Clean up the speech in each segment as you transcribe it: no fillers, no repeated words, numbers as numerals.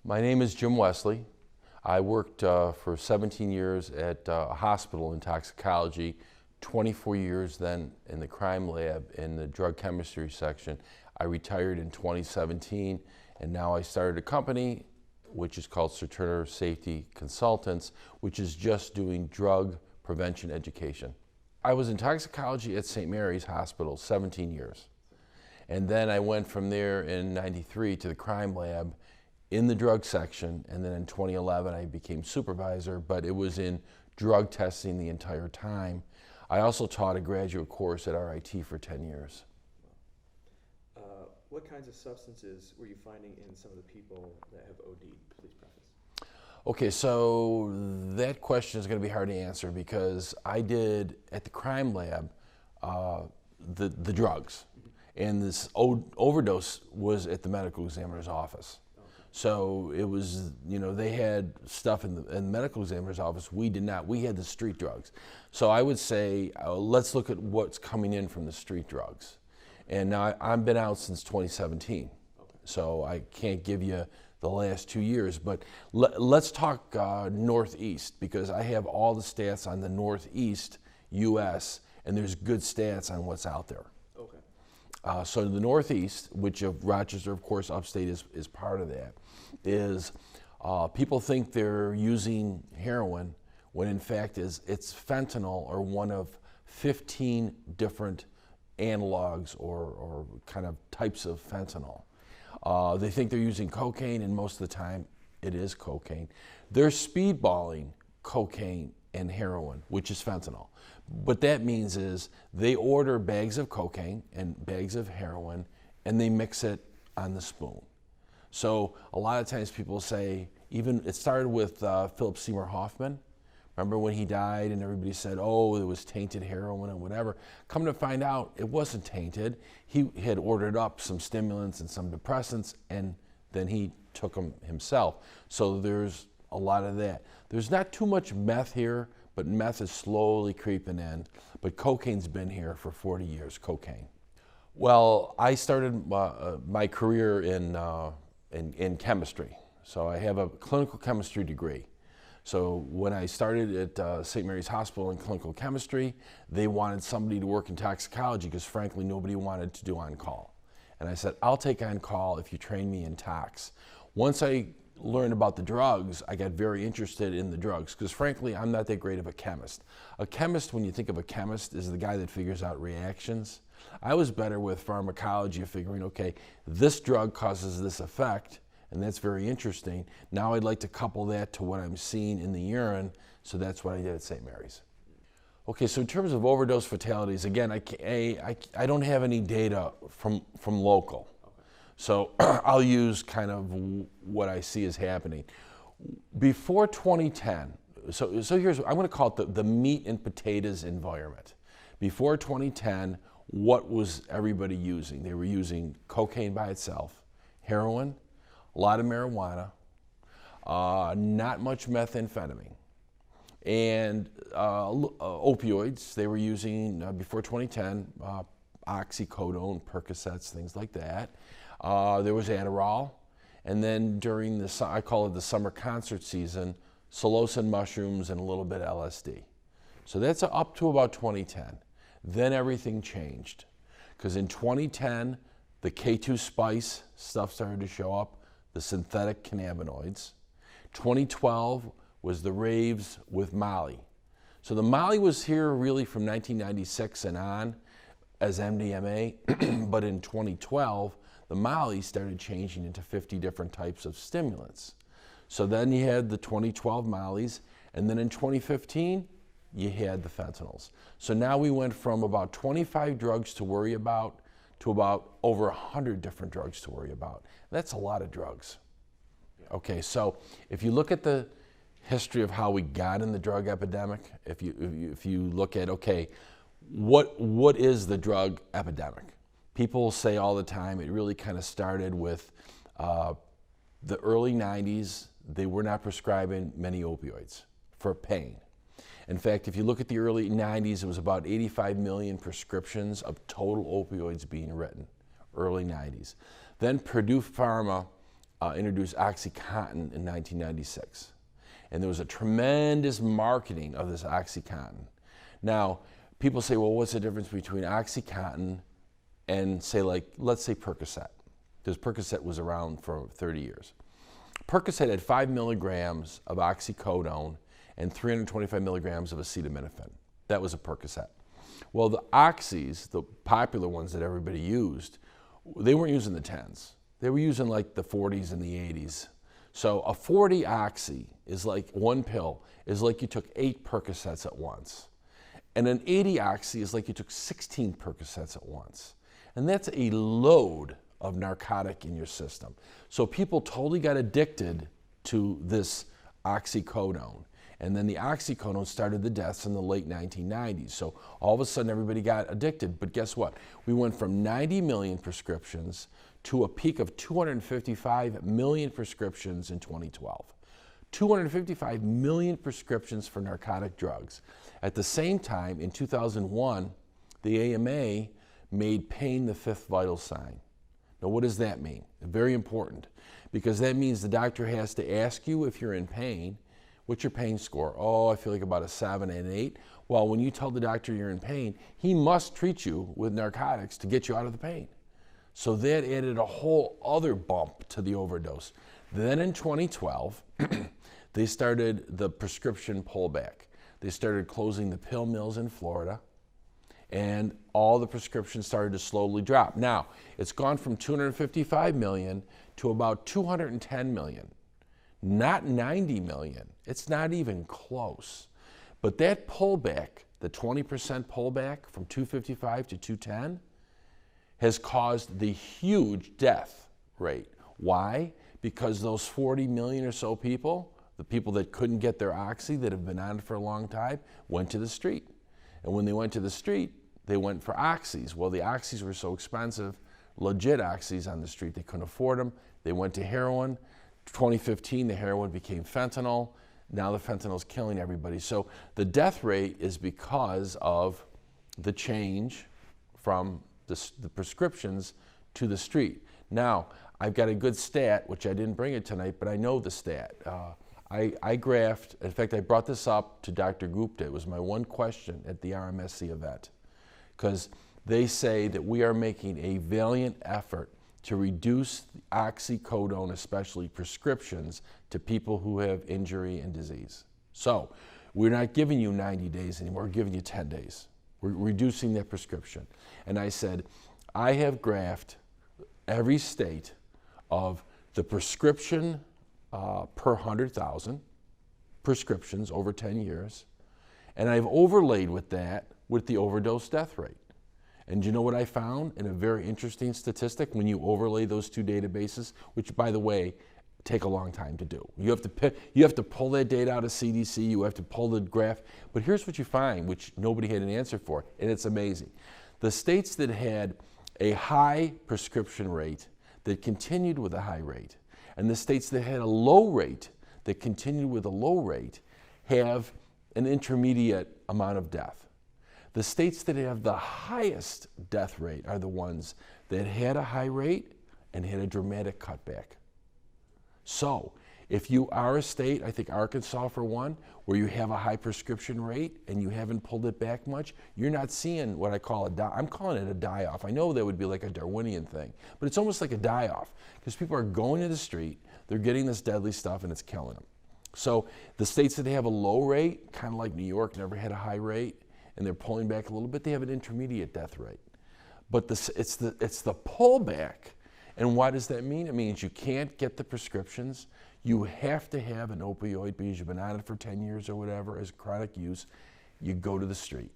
My name is Jim Wesley. I worked for 17 years at a hospital in toxicology, 24 years then in the crime lab in the drug chemistry section. I retired in 2017, and now I started a company which is called Turner Safety Consultants, which is just doing drug prevention education. I was in toxicology at St. Mary's Hospital 17 years. And then I went from there in '93 to the crime lab in the drug section, and then in 2011 I became supervisor, but it was in drug testing the entire time. I also taught a graduate course at RIT for 10 years. What kinds of substances were you finding in some of the people that have OD'd? Please preface. Okay, so that question is going to be hard to answer because I did at the crime lab the drugs, and this overdose was at the medical examiner's office. So it was, they had stuff in the medical examiner's office. We did not. We had the street drugs. So I would say, let's look at what's coming in from the street drugs. And now I've been out since 2017. So I can't give you the last 2 years, but let's talk Northeast, because I have all the stats on the Northeast U.S., and there's good stats on what's out there. Okay. So the Northeast, which of Rochester, of course, upstate is part of that, is people think they're using heroin when in fact it's fentanyl, or one of 15 different analogs or kind of types of fentanyl. They think they're using cocaine, and most of the time it is cocaine. They're speedballing cocaine and heroin, which is fentanyl. What that means is they order bags of cocaine and bags of heroin, and they mix it on the spoon. So a lot of times people say, even it started with Philip Seymour Hoffman. Remember when he died and everybody said, oh, it was tainted heroin or whatever. Come to find out, it wasn't tainted. He had ordered up some stimulants and some depressants, and then he took them himself. So there's a lot of that. There's not too much meth here, but meth is slowly creeping in. But cocaine's been here for 40 years, cocaine. Well, I started my career in chemistry. So I have a clinical chemistry degree. So when I started at St. Mary's Hospital in clinical chemistry, they wanted somebody to work in toxicology because frankly nobody wanted to do on-call. And I said, I'll take on-call if you train me in tox. Once I learned about the drugs, I got very interested in the drugs because frankly I'm not that great of a chemist. A chemist, when you think of a chemist, is the guy that figures out reactions. I was better with pharmacology of figuring, okay, this drug causes this effect, and that's very interesting. Now I'd like to couple that to what I'm seeing in the urine, so that's what I did at St. Mary's. Okay, so in terms of overdose fatalities, again, I don't have any data from local. So I'll use kind of what I see is happening. Before 2010, so here's, I'm gonna call it the meat and potatoes environment. Before 2010, what was everybody using? They were using cocaine by itself, heroin, a lot of marijuana, not much methamphetamine, and opioids. They were using, before 2010, oxycodone, Percocets, things like that. There was Adderall, and then during the, I call it the summer concert season, psilocin mushrooms and a little bit of LSD. So that's up to about 2010. Then everything changed, because in 2010, the K2 spice stuff started to show up, the synthetic cannabinoids. 2012 was the raves with Molly. So the Molly was here really from 1996 and on as MDMA, but in 2012, the Molly started changing into 50 different types of stimulants. So then you had the 2012 Mollies, and then in 2015, you had the fentanyls. So now we went from about 25 drugs to worry about to about over 100 different drugs to worry about. That's a lot of drugs. Okay, so if you look at the history of how we got in the drug epidemic, if you look at, okay, what is the drug epidemic? People say all the time it really kind of started with the early 90s. They were not prescribing many opioids for pain. In fact, if you look at the early 90s, it was about 85 million prescriptions of total opioids being written, early 90s. Then Purdue Pharma introduced OxyContin in 1996. And there was a tremendous marketing of this OxyContin. Now, people say, well, what's the difference between OxyContin and say let's say Percocet? Because Percocet was around for 30 years. Percocet had 5 milligrams of oxycodone and 325 milligrams of acetaminophen. That was a Percocet. Well, the oxys, the popular ones that everybody used, they weren't using the 10s. They were using like the 40s and the 80s. So a 40 oxy is like one pill, is like you took 8 Percocets at once. And an 80 oxy is like you took 16 Percocets at once. And that's a load of narcotic in your system. So people totally got addicted to this oxycodone. And then the oxycodone started the deaths in the late 1990s. So all of a sudden everybody got addicted. But guess what? We went from 90 million prescriptions to a peak of 255 million prescriptions in 2012. 255 million prescriptions for narcotic drugs. At the same time, in 2001, the AMA made pain the 5th vital sign. Now, what does that mean? Very important, because that means the doctor has to ask you if you're in pain. What's your pain score? Oh, I feel like about a 7 and 8. Well, when you tell the doctor you're in pain, he must treat you with narcotics to get you out of the pain. So that added a whole other bump to the overdose. Then in 2012, they started the prescription pullback. They started closing the pill mills in Florida, and all the prescriptions started to slowly drop. Now, it's gone from 255 million to about 210 million, not 90 million. It's not even close. But that pullback, the 20% pullback from 255 to 210, has caused the huge death rate. Why? Because those 40 million or so people, the people that couldn't get their oxy, that have been on it for a long time, went to the street. And when they went to the street, they went for oxys. Well, the oxys were so expensive, legit oxys on the street, they couldn't afford them. They went to heroin. 2015, the heroin became fentanyl. Now the fentanyl is killing everybody. So the death rate is because of the change from the prescriptions to the street. Now, I've got a good stat, which I didn't bring it tonight, but I know the stat. I graphed, in fact, I brought this up to Dr. Gupta. It was my one question at the RMSC event, because they say that we are making a valiant effort to reduce oxycodone, especially prescriptions, to people who have injury and disease. So we're not giving you 90 days anymore, we're giving you 10 days. We're reducing that prescription. And I said, I have graphed every state of the prescription per 100,000 prescriptions over 10 years, and I've overlaid with that with the overdose death rate. And do you know what I found in a very interesting statistic when you overlay those two databases, which, by the way, take a long time to do. You have to pull that data out of CDC, you have to pull the graph, but here's what you find, which nobody had an answer for, and it's amazing. The states that had a high prescription rate that continued with a high rate, and the states that had a low rate that continued with a low rate, have an intermediate amount of death. The states that have the highest death rate are the ones that had a high rate and had a dramatic cutback. So, if you are a state, I think Arkansas for one, where you have a high prescription rate and you haven't pulled it back much, you're not seeing what I call I'm calling it a die-off. I know that would be like a Darwinian thing, but it's almost like a die-off, because people are going to the street, they're getting this deadly stuff, and it's killing them. So the states that have a low rate, kind of like New York, never had a high rate, and they're pulling back a little bit, they have an intermediate death rate. But it's the pullback. And what does that mean? It means you can't get the prescriptions. You have to have an opioid because you've been on it for 10 years or whatever as chronic use. You go to the street.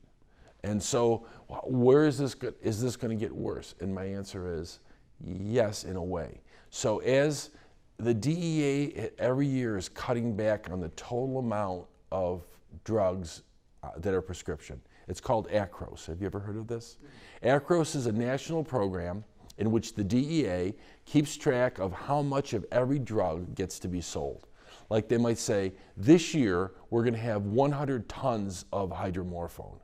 And so where is this going to get worse? And my answer is yes, in a way. So as the DEA every year is cutting back on the total amount of drugs that are prescription. It's called ACROS. Have you ever heard of this? ACROS is a national program in which the DEA keeps track of how much of every drug gets to be sold. Like they might say, this year we're going to have 100 tons of hydromorphone.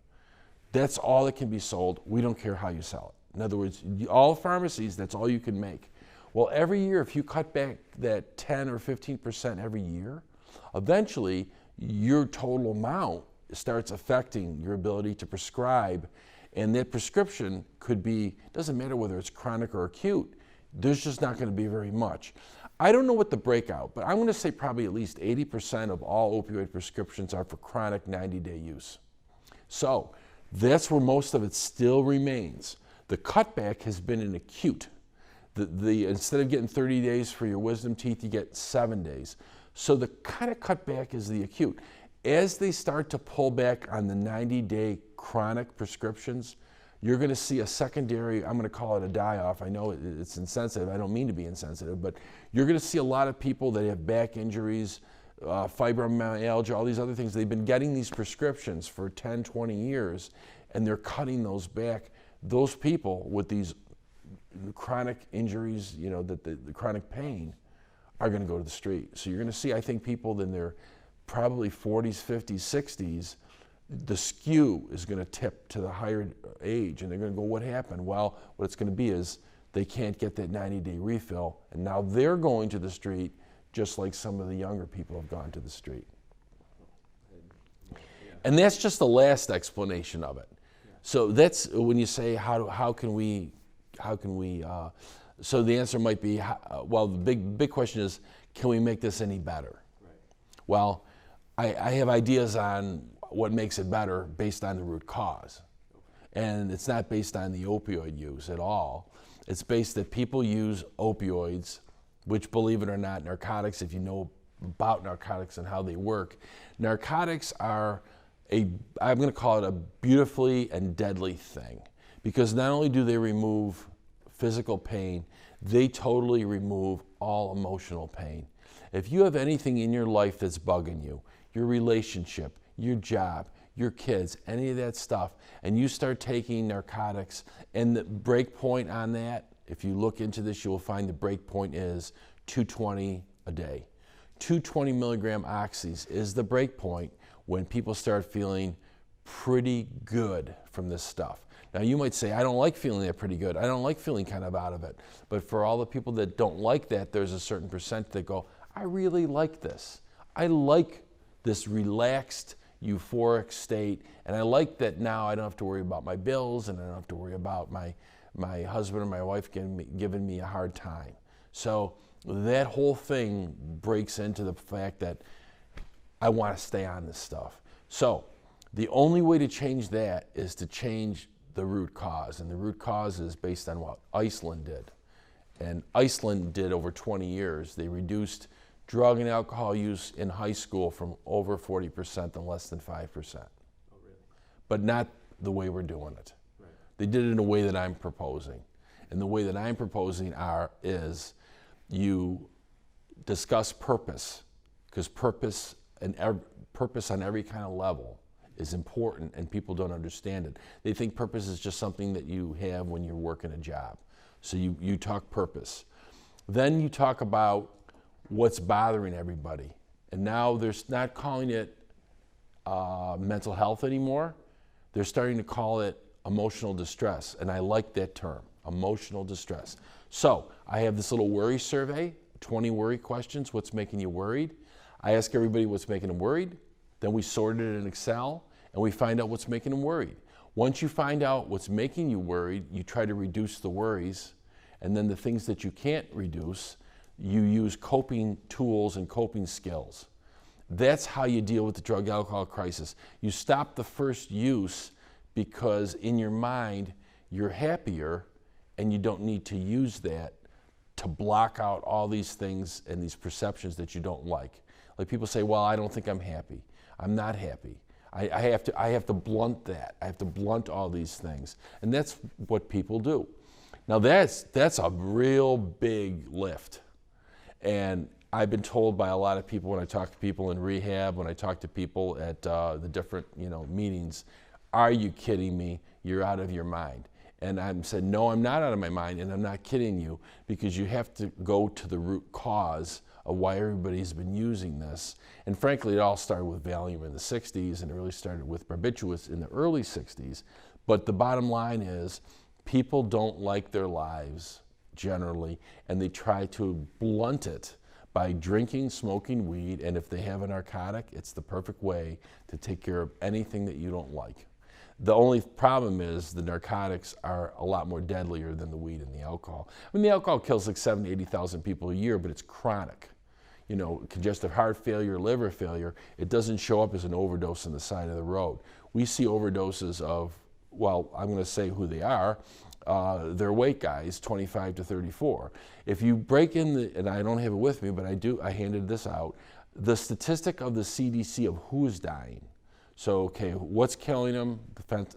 That's all that can be sold. We don't care how you sell it. In other words, all pharmacies, that's all you can make. Well, every year, if you cut back that 10 or 15% every year, eventually your total amount starts affecting your ability to prescribe. And that prescription could be, doesn't matter whether it's chronic or acute, there's just not going to be very much. I don't know what the breakout, but I'm going to say probably at least 80% of all opioid prescriptions are for chronic 90-day use. So that's where most of it still remains. The cutback has been in acute. Instead of getting 30 days for your wisdom teeth, you get 7 days. So the kind of cutback is the acute. As they start to pull back on the 90-day chronic prescriptions, you're going to see a secondary, I'm going to call it a die-off. I know it's insensitive. I don't mean to be insensitive, but you're going to see a lot of people that have back injuries, fibromyalgia, all these other things. They've been getting these prescriptions for 10, 20 years, and they're cutting those back. Those people with these chronic injuries, the chronic pain, are going to go to the street. So you're going to see, I think, people in their probably 40s, 50s, 60s, the skew is going to tip to the higher age, and they're going to go, what happened? Well, what it's going to be is they can't get that 90-day refill, and now they're going to the street just like some of the younger people have gone to the street. And that's just the last explanation of it. So that's when you say, how can we, so the answer might be, well, the big question is, can we make this any better? Right. Well, I have ideas on what makes it better based on the root cause. And it's not based on the opioid use at all. It's based that people use opioids, which, believe it or not, narcotics, if you know about narcotics and how they work, narcotics are I'm going to call it a beautifully and deadly thing, because not only do they remove physical pain, they totally remove all emotional pain. If you have anything in your life that's bugging you, your relationship, your job, your kids, any of that stuff, and you start taking narcotics, and the break point on that, if you look into this, you will find the break point is 220 a day. 220 milligram oxys is the break point when people start feeling pretty good from this stuff. Now you might say, I don't like feeling that pretty good. I don't like feeling kind of out of it. But for all the people that don't like that, there's a certain percent that go, I really like this. I like this relaxed, euphoric state, and I like that now I don't have to worry about my bills, and I don't have to worry about my husband or my wife giving me a hard time. So that whole thing breaks into the fact that I want to stay on this stuff. So the only way to change that is to change the root cause, and the root cause is based on what Iceland did. And Iceland did over 20 years. They reduced drug and alcohol use in high school from over 40% to less than 5%. Oh, really? But not the way we're doing it. Right. They did it in a way that I'm proposing. And the way that I'm proposing is you discuss purpose, because purpose on every kind of level is important, and people don't understand it. They think purpose is just something that you have when you're working a job. So you talk purpose. Then you talk about what's bothering everybody. And now they're not calling it mental health anymore. They're starting to call it emotional distress. And I like that term, emotional distress. So I have this little worry survey, 20 worry questions, what's making you worried? I ask everybody what's making them worried. Then we sort it in Excel, and we find out what's making them worried. Once you find out what's making you worried, you try to reduce the worries. And then the things that you can't reduce, you use coping tools and coping skills. That's how you deal with the drug alcohol crisis. You stop the first use because in your mind, you're happier, and you don't need to use that to block out all these things and these perceptions that you don't like. Like people say, well, I don't think I'm happy. I'm not happy. I have to blunt that. I have to blunt all these things. And that's what people do. Now that's a real big lift. And I've been told by a lot of people when I talk to people in rehab, when I talk to people at the different meetings, are you kidding me? You're out of your mind. And I said, no, I'm not out of my mind, and I'm not kidding you, because you have to go to the root cause of why everybody's been using this. And frankly, it all started with Valium in the 60s, and it really started with barbiturates in the early 60s. But the bottom line is, people don't like their lives generally, and they try to blunt it by drinking, smoking weed, and if they have a narcotic, it's the perfect way to take care of anything that you don't like. The only problem is the narcotics are a lot more deadlier than the weed and the alcohol. I mean, the alcohol kills like 70,000 to 80,000 people a year, but it's chronic. You know, congestive heart failure, liver failure, it doesn't show up as an overdose on the side of the road. We see overdoses of, well, I'm going to say who they are. They're white guys, 25 to 34. If you break in the, and I don't have it with me, but I handed this out, the statistic of the CDC of who's dying. So, okay, what's killing them?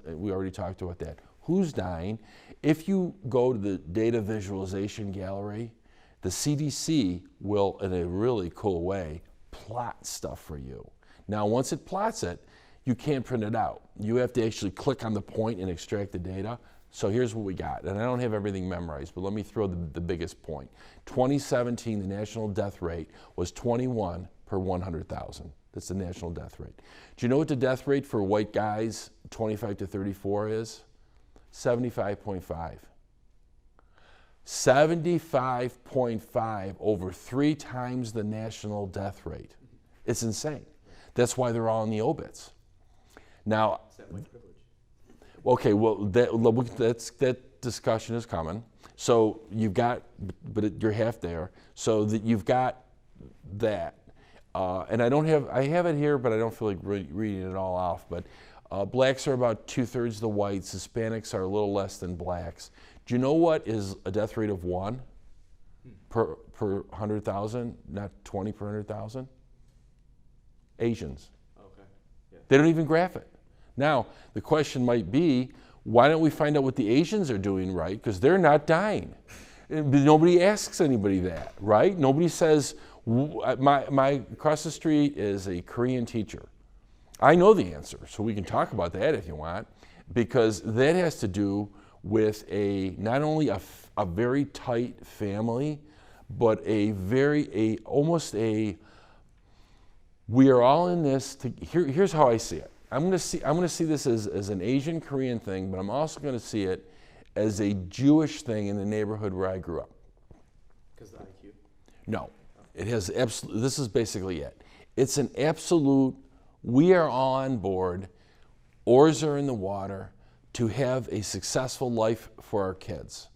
We already talked about that. Who's dying? If you go to the data visualization gallery, the CDC will, in a really cool way, plot stuff for you. Now, once it plots it, you can't print it out. You have to actually click on the point and extract the data. So here's what we got, and I don't have everything memorized, but let me throw the biggest point. 2017, the national death rate was 21 per 100,000. That's the national death rate. Do you know what the death rate for white guys 25 to 34 is? 75.5. 75.5, over 3 times the national death rate. It's insane. That's why they're all in the obits. Now, okay, well, that discussion is coming. So you've got, but you're half there. So that you've got that, and I have it here, but I don't feel like reading it all off. But blacks are about 2/3 the whites. Hispanics are a little less than blacks. Do you know what is a death rate of 1 per 100,000, not 20 per 100,000? Asians. Okay. Yeah. They don't even graph it. Now, the question might be, why don't we find out what the Asians are doing right? Because they're not dying. Nobody asks anybody that, right? Nobody says, my across the street is a Korean teacher. I know the answer, so we can talk about that if you want, because that has to do with not only a very tight family, but almost we are all in this. Here's how I see it. I'm going to see this as an Asian Korean thing, but I'm also going to see it as a Jewish thing in the neighborhood where I grew up. Because of the IQ? No, it has this is basically it. It's an absolute. We are all on board. Oars are in the water to have a successful life for our kids.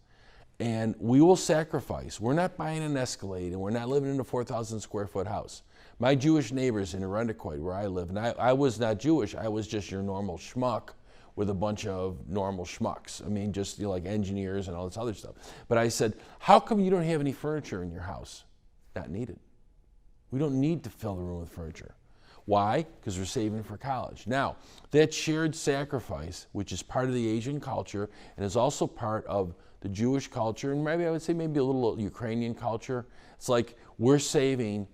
And we will sacrifice. We're not buying an Escalade, and we're not living in a 4,000 square foot house. My Jewish neighbors in Arundecoit, where I live, and I was not Jewish, I was just your normal schmuck with a bunch of normal schmucks. I mean, just like engineers and all this other stuff. But I said, how come you don't have any furniture in your house? Not needed. We don't need to fill the room with furniture. Why? Because we're saving for college. Now, that shared sacrifice, which is part of the Asian culture and is also part of the Jewish culture, and maybe I would say maybe a little Ukrainian culture, it's like we're saving,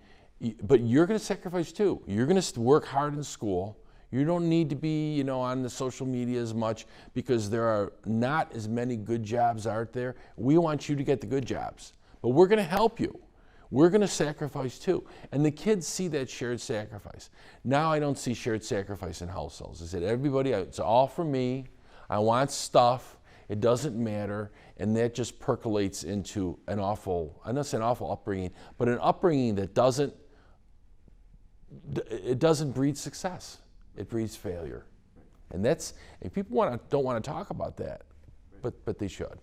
but you're going to sacrifice too. You're going to work hard in school. You don't need to be, on the social media as much because there are not as many good jobs out there. We want you to get the good jobs, but we're going to help you. We're going to sacrifice too. And the kids see that shared sacrifice. Now I don't see shared sacrifice in households. I said, everybody, it's all for me. I want stuff. It doesn't matter. And that just percolates into I'm not saying an awful upbringing, but an upbringing that doesn't breed success. It breeds failure. And people don't want to talk about that, but they should.